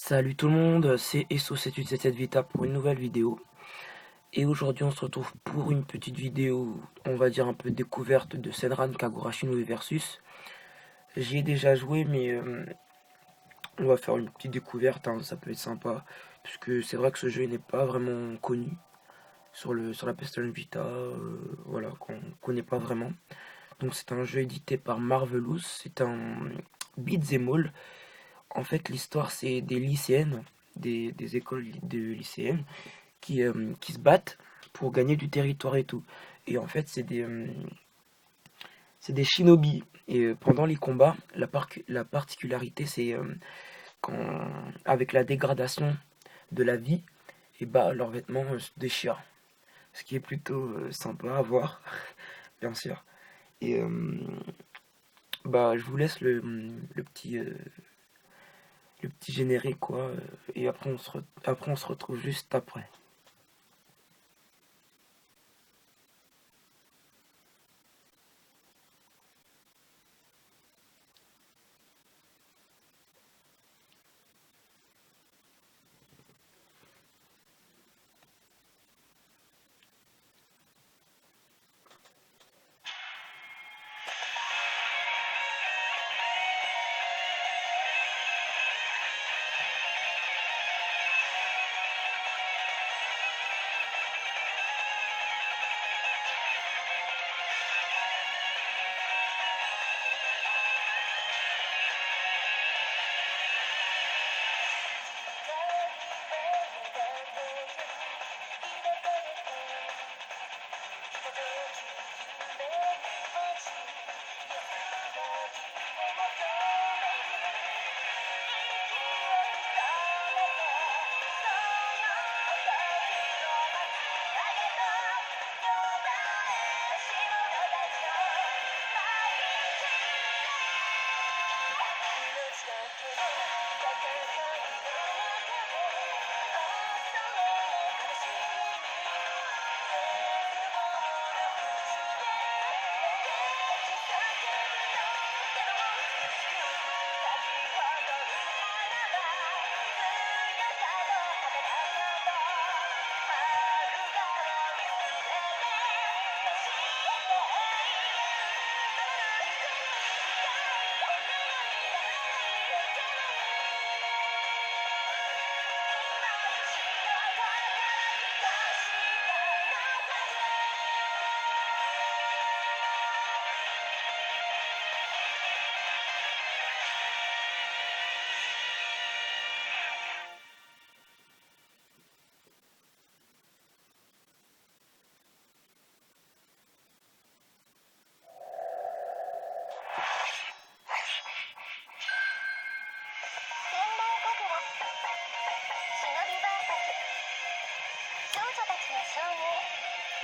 Salut tout le monde, c'est Esso787 Vita pour une nouvelle vidéo. Et aujourd'hui on se retrouve pour une petite vidéo, on va dire un peu découverte de Senran Kagura Shinobi Versus. J'y ai déjà joué mais on va faire une petite découverte, hein, ça peut être sympa. Puisque c'est vrai que ce jeu n'est pas vraiment connu sur la PlayStation Vita, voilà, qu'on connaît pas vraiment. Donc c'est un jeu édité par Marvelous, c'est un beat'em all. En fait, l'histoire, c'est des lycéennes, des écoles de lycéennes qui se battent pour gagner du territoire et tout. Et en fait, c'est des shinobi. Et pendant les combats, la particularité, c'est quand, avec la dégradation de la vie, et bah, leurs vêtements se déchirent. Ce qui est plutôt sympa à voir, bien sûr. Et bah, je vous laisse le petit générique, quoi. Et après, on se retrouve juste après.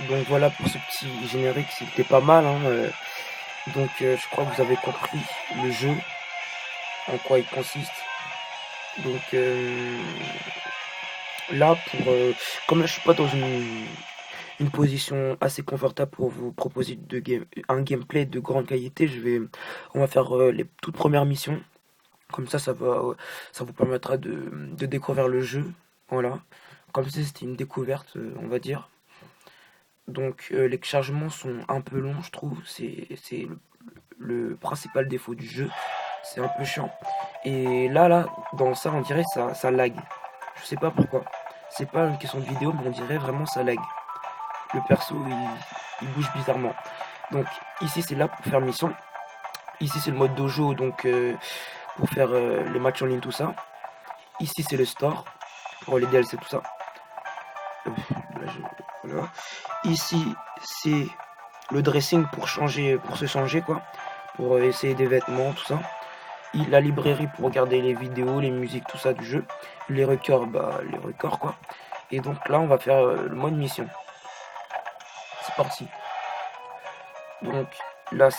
Donc voilà pour ce petit générique, c'était pas mal, hein. Donc je crois que vous avez compris le jeu, en quoi il consiste. Donc là, comme là je suis pas dans une position assez confortable pour vous proposer un gameplay de grande qualité, on va faire les toutes premières missions. Comme ça vous permettra de découvrir le jeu. Voilà. Comme si c'était une découverte, on va dire. Donc les chargements sont un peu longs, je trouve. C'est le principal défaut du jeu. C'est un peu chiant. Et là, dans ça, on dirait ça lag. Je sais pas pourquoi. C'est pas une question de vidéo, mais on dirait vraiment ça lag. Le perso, il bouge bizarrement. Donc ici, c'est là pour faire mission. Ici, c'est le mode dojo, donc pour faire les matchs en ligne, tout ça. Ici, c'est le store pour les DLC, tout ça. Là, voilà. Ici, c'est le dressing pour se changer, quoi. Pour essayer des vêtements, tout ça. La librairie pour regarder les vidéos, les musiques, tout ça du jeu. Les records, bah, les records, quoi. Et donc là, on va faire le mode mission. C'est parti. Donc là,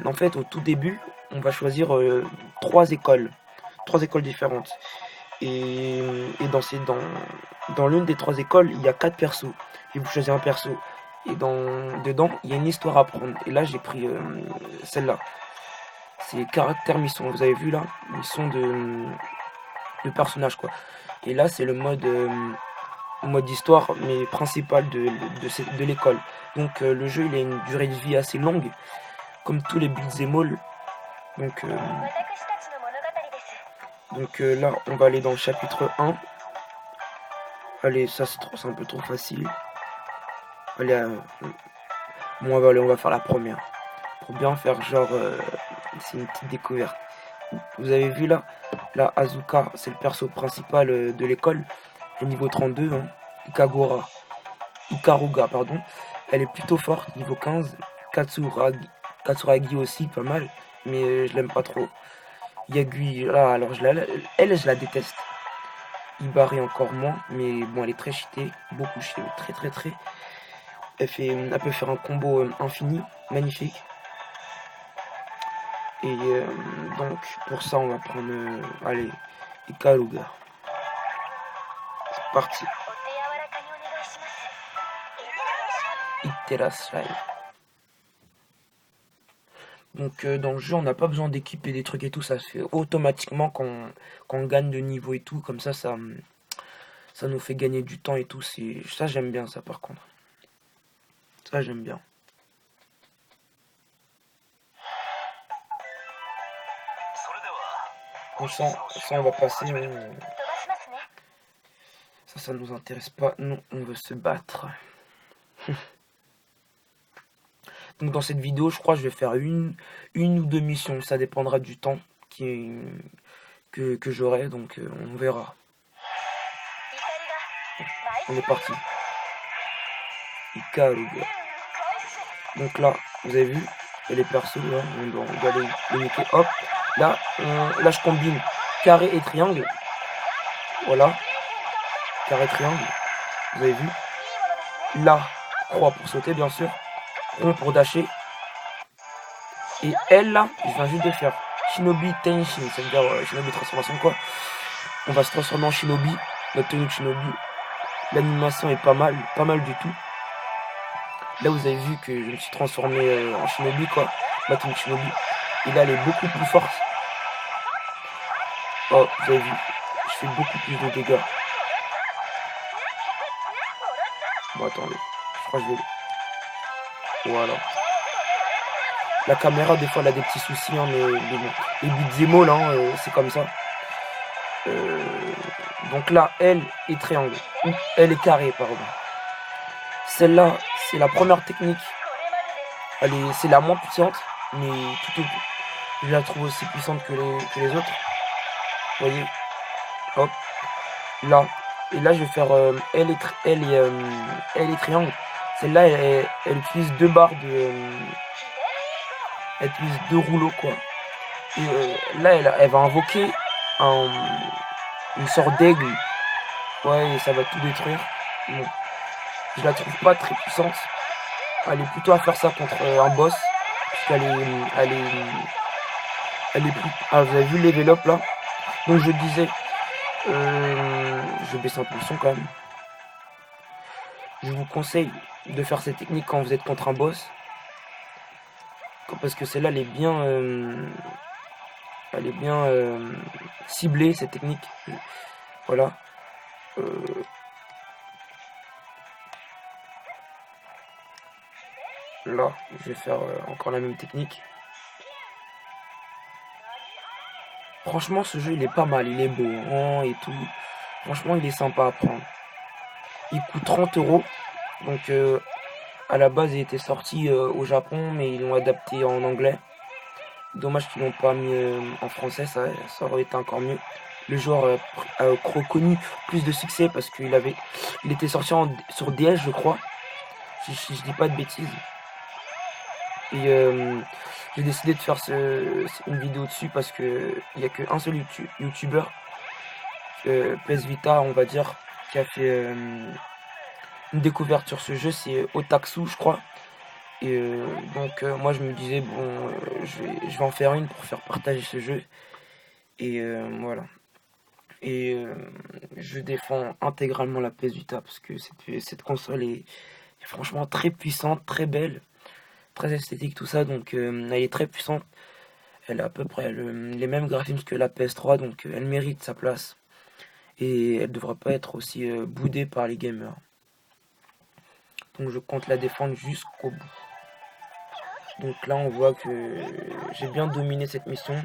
en fait, au tout début, on va choisir trois écoles. Trois écoles différentes. Et dans l'une des trois écoles, il y a quatre persos. Et vous choisissez un perso. Et dedans, il y a une histoire à prendre. Et là, j'ai pris celle-là. C'est caractère mission. Vous avez vu là? Mission le personnage quoi. Et là c'est le mode histoire mais principal de l'école. Donc le jeu il a une durée de vie assez longue, comme tous les beat'em all. Donc, là on va aller dans le chapitre 1. Allez, ça c'est un peu trop facile. Allez, bon, on va faire la première. Pour bien faire genre, c'est une petite découverte. Vous avez vu là, Azuka, c'est le perso principal de l'école. Niveau 32, hein. Ikaruga, pardon. Elle est plutôt forte, niveau 15. Katsuragi aussi, pas mal. Mais je l'aime pas trop. Yagui, là, alors je la déteste. Ibari encore moins, mais bon, elle est très cheatée, beaucoup cheatée, très. Elle peut faire un combo infini, magnifique. Et donc, pour ça, on va prendre, allez, Ikaruga. C'est parti. Iterashai. Donc dans le jeu on n'a pas besoin d'équiper des trucs et tout, ça se fait automatiquement quand on gagne de niveau et tout, comme ça nous fait gagner du temps et tout, ça j'aime bien ça par contre. Ça j'aime bien. On sent, ça on va passer, mais ça nous intéresse pas, nous on veut se battre. Donc dans cette vidéo, je crois que je vais faire une ou deux missions. Ça dépendra du temps que j'aurai. Donc on verra. On est parti. Ikaruga. Donc là, vous avez vu, il y a les persos. Là, on doit les niquer. Hop. Là, là, je combine carré et triangle. Voilà. Carré, triangle. Vous avez vu. Là, croix pour sauter, bien sûr. Rond pour dasher. Et elle là, je viens juste de faire Shinobi Tenshin, ça veut dire Shinobi transformation quoi. On va se transformer en Shinobi, notre tenue de Shinobi. L'animation est pas mal du tout. Là vous avez vu que je me suis transformé en Shinobi quoi, ma tenue de Shinobi. Et là elle est beaucoup plus forte. Oh, vous avez vu, je fais beaucoup plus de dégâts. Bon attendez, je crois que je vais... Voilà. La caméra, des fois, elle a des petits soucis, hein, mais bon. Les beat'em all, hein, c'est comme ça. Donc là, elle est triangle. Ou elle est carré, pardon. Celle-là, c'est la première technique. C'est la moins puissante, mais je la trouve aussi puissante que les autres. Vous voyez. Hop. Là. Et là, je vais faire elle est triangle. Celle-là, elle utilise deux barres de... elle utilise deux rouleaux quoi. Et là elle va invoquer une sorte d'aigle. Ouais, et ça va tout détruire. Bon. Je la trouve pas très puissante. Elle est plutôt à faire ça contre un boss. Puisqu'elle elle est plus... Ah, vous avez vu les level up là. Donc je disais, je baisse un peu le son quand même. Je vous conseille de faire cette technique quand vous êtes contre un boss. Parce que celle-là elle est bien ciblée cette technique. Voilà. Là, je vais faire encore la même technique. Franchement, ce jeu il est pas mal, il est beau hein, et tout. Franchement, il est sympa à prendre. Il coûte 30 €. Donc à la base, il était sorti au Japon, mais ils l'ont adapté en anglais. Dommage qu'ils l'ont pas mis en français, ça aurait été encore mieux. Le joueur a reconnu plus de succès parce qu'il était sorti sur DS, je crois. Si je dis pas de bêtises. Et j'ai décidé de faire une vidéo dessus parce que il n'y a qu'un seul youtubeur, PS Vita, on va dire, qui a fait une découverte sur ce jeu, c'est Otaksu, je crois. Et donc moi je me disais bon je vais en faire une pour faire partager ce jeu. Et voilà. Et je défends intégralement la PS Vita parce que cette console est franchement très puissante, très belle, très esthétique tout ça. Donc elle est très puissante. Elle a à peu près les mêmes graphismes que la PS3, donc elle mérite sa place. et elle devra pas être aussi boudée par les gamers. Donc je compte la défendre jusqu'au bout. Donc là on voit que j'ai bien dominé cette mission.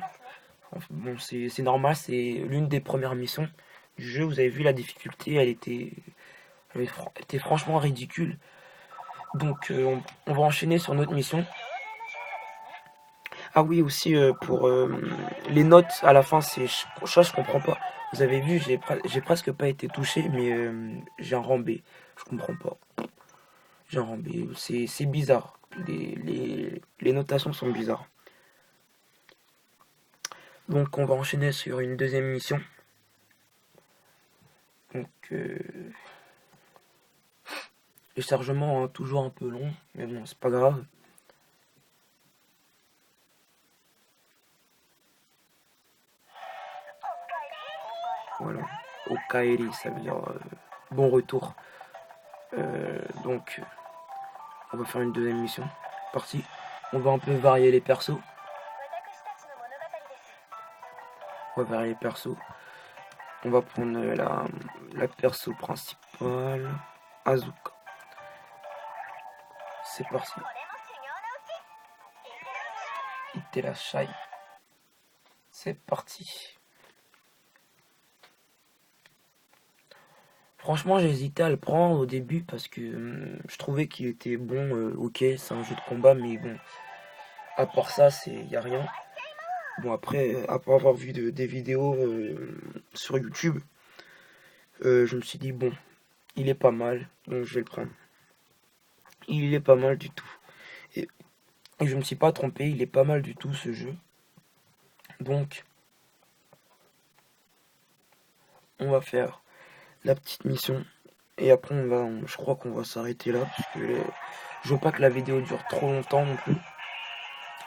Bon, c'est normal, c'est l'une des premières missions du jeu. Vous avez vu la difficulté, elle était franchement ridicule. Donc on va enchaîner sur notre mission. Ah oui, aussi pour les notes à la fin, je comprends pas. Vous avez vu, j'ai presque pas été touché, mais j'ai un rang B. Je comprends pas. J'ai un rang B. C'est bizarre. Les notations sont bizarres. Donc on va enchaîner sur une deuxième mission. Donc les chargements hein, toujours un peu longs, mais bon, c'est pas grave. Voilà. Okaeri, ça veut dire bon retour. Donc, on va faire une deuxième mission. Parti. On va un peu varier les persos. On va varier les persos. On va prendre la perso principale. Azuka. C'est parti. Iterashai. C'est parti. Franchement, j'ai hésité à le prendre au début parce que je trouvais qu'il était bon. Ok, c'est un jeu de combat, mais bon, à part ça, y a rien. Bon, après avoir vu des vidéos sur YouTube, je me suis dit, bon, il est pas mal, donc je vais le prendre. Il est pas mal du tout. Et, et je me suis pas trompé, il est pas mal du tout ce jeu. Donc, on va faire la petite mission. Et après, je crois qu'on va s'arrêter là, parce que je veux pas que la vidéo dure trop longtemps non plus.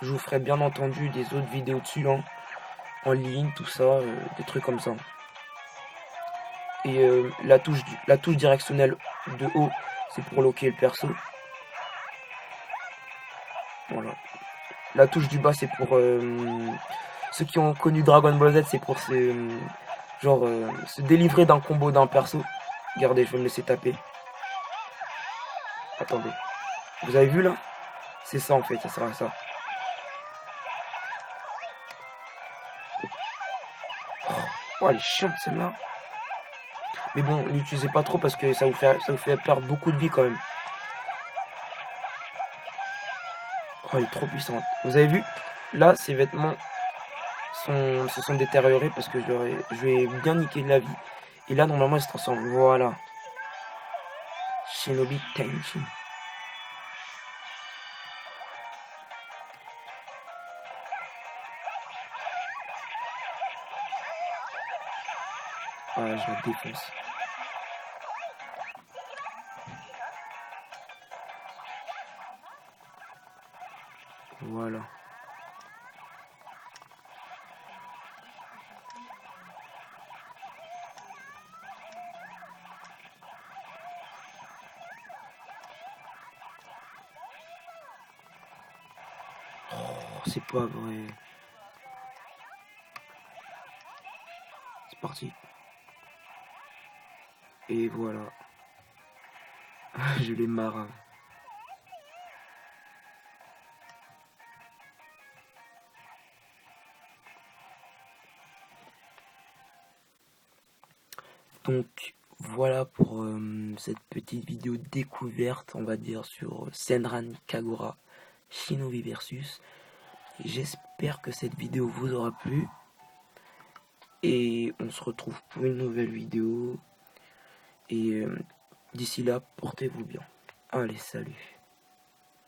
Je vous ferai bien entendu des autres vidéos dessus, hein, en ligne, tout ça, des trucs comme ça. Et la touche directionnelle de haut, c'est pour loquer le perso. Voilà. La touche du bas, c'est pour ceux qui ont connu Dragon Ball Z, c'est pour se délivrer d'un combo d'un perso. Regardez, je vais me laisser taper. Attendez. Vous avez vu là? C'est ça en fait, ça sert à ça. Oh, elle est chiante celle-là. Mais bon, n'utilisez pas trop parce que ça vous fait perdre beaucoup de vie quand même. Oh, elle est trop puissante. Vous avez vu? Là, ses vêtements se sont détériorés parce que je vais bien niquer de la vie. Et là, normalement, elle se transforme. Voilà. Shinobi Kenshin. Ah, je la défonce. Voilà. Oh, c'est pas vrai. C'est parti. Et voilà. Je l'ai marre. Donc voilà pour cette petite vidéo découverte, on va dire, sur Senran Kagura Shinobi Versus. J'espère que cette vidéo vous aura plu. Et on se retrouve pour une nouvelle vidéo. Et d'ici là, portez-vous bien. Allez, salut.